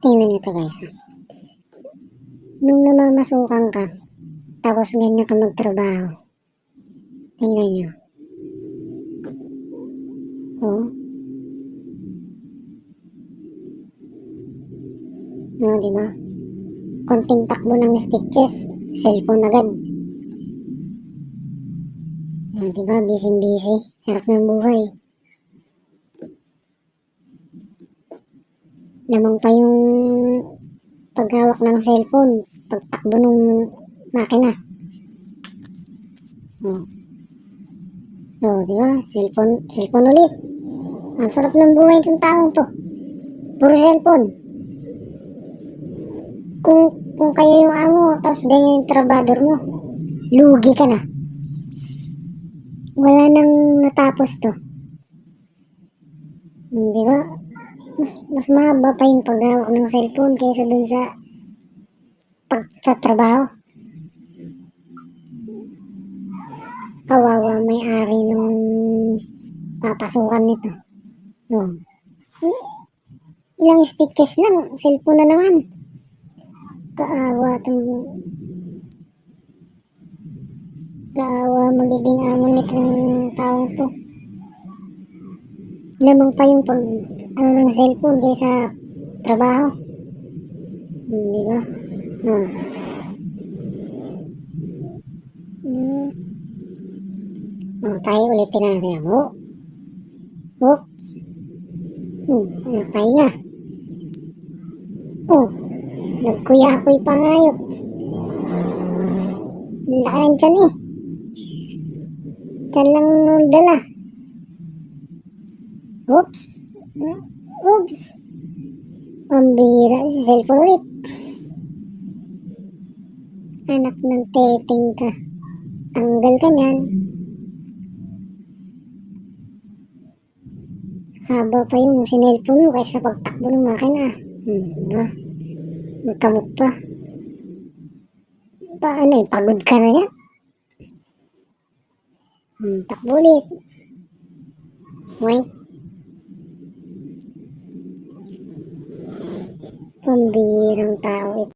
Tingnan nyo 'to guys. Nung namamasukan ka, tapos ganyan ka magtrabaho. Tingnan nyo. Oh. No, diba? Konting takbo ng stitches, cellphone agad. No, diba? Busy-busy. Sarap ng buhay. Lamang pa yung paghawak ng cellphone, pagtakbo ng makina. Oh. Oh, diba? Cellphone ulit. Ang sarap ng buhay ng taong to. Puro cellphone. Kung kayo yung amo, tapos ganyan yung trabador mo, lugi ka na. Wala nang natapos to. Di ba? Mas mahaba pa yung paghawak ng cellphone kaysa dun sa pagtatrabaho. Kawawa may-ari ng papasukan nito. Oh. Ilang stitches lang, cellphone na naman. Kaawa magiging amo nitong taong to. Lamang pa yung ng cellphone kaysa trabaho. Di ba? Tayo ulitin natin. Oops. Pahinga. Nagkuya-akoy pa ngayot. Laki ng tiyan eh. Tiyan lang dala. Oops. Pambira si cellphone ulit. Anak ng teteng ka. Tanggal ka niyan. Haba pa yung sinelphone mo kaysa pagtakbo ng makina. Diba? Magkamot pa. Paano eh? Pagod ka na yan? Takbo ulit. Wait. Pambirang tao ito.